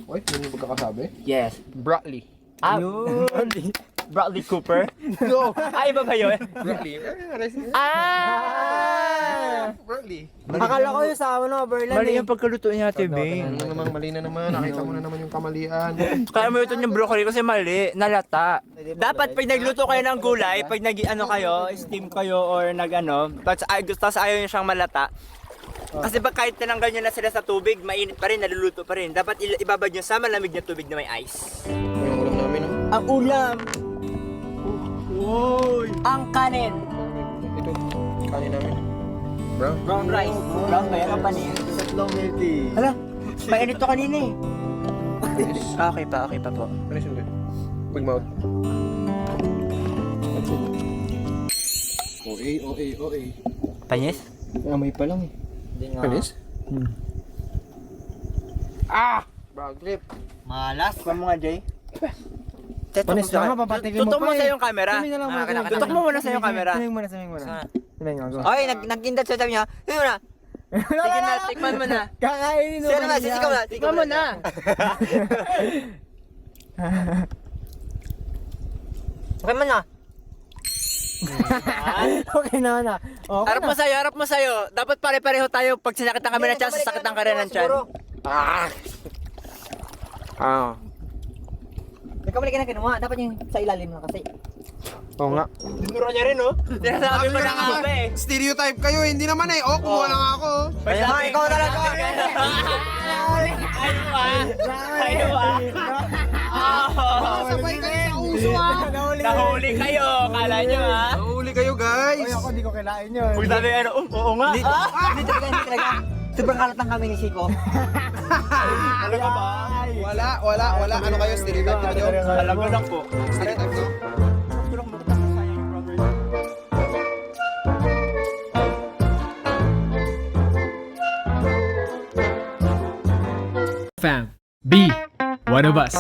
Uy, yun yung pagkakasabi? Yes. Broccoli. Ah, Yun. Bradley Cooper? No! Ay, iba ba yun? Broccoli. Broccoli. Akala ko yung sa ano, Berlan Mali eh. yung pagkaluto niya, Tebe. Ano namang mali na naman, nakita mo na naman yung kamalian. Kaya mo ito yung broccoli kasi mali, nalata. Dapat pag nagluto kayo ng gulay, pag ano kayo, steam kayo or tapos ayaw nyo siyang malata. Kasi pag kahit tinanggal nyo na sila sa tubig, mainit pa rin, naluluto pa rin. Dapat ibabad nyo sa malamig na tubig na may ice. Yung ulam namin, no? Ang ulam! Uy! Ang kanin! Ito, kanin namin. Brown. Brown rice. Brown ba yan ang panin? Tatlong milk tea. Hala, mainit to kanina eh. Okay pa po. Ano yung Big mouth. OA. Panis? Amoy pa lang eh. Panis? Brown clip. Malas. Kuha mo nga, Jay. Panis lang nga, papatikin mo Tutok mo pa sa eh. yung camera. Sabihin na lang muna. Tutok mo muna sa yung camera. Sabihin mo na. Sabihin mo. Oy, nag-indat sa sabi niya. Sige mo na. Sige na, tikman mo na. Kakainin mo. Sige na, sisigaw na. Tikman mo na. Okay mo na. Okay na. Okay Harap mo sa'yo. Dapat pare-pareho tayo. Pag sinakit ang kami ng tiyan, sasakitan ka rin ng tiyan. Nagkamali ka na kinuha. Dapat yung sa ilalim na kasi. Oo nga. Tinuro niya rin, oh. Sinasabi mo na nga ba eh. Stereotype kayo, hindi naman eh. Oh, kumuha lang ako. Basta ikaw talaga. Ayaw ah. Sabay kayo sa uso ah. Nahuli kayo. Kala nyo ah. Nahuli kayo guys. Oy, ako hindi ko kailain yun. Pag sabi oo nga. Hindi talaga. Sobrang kalat ng kami ni Chico. Alam ka ba? Wala. Ano kayo, stereotype nyo? Alam ko lang po. Stereotype nyo? Fam, be one of us.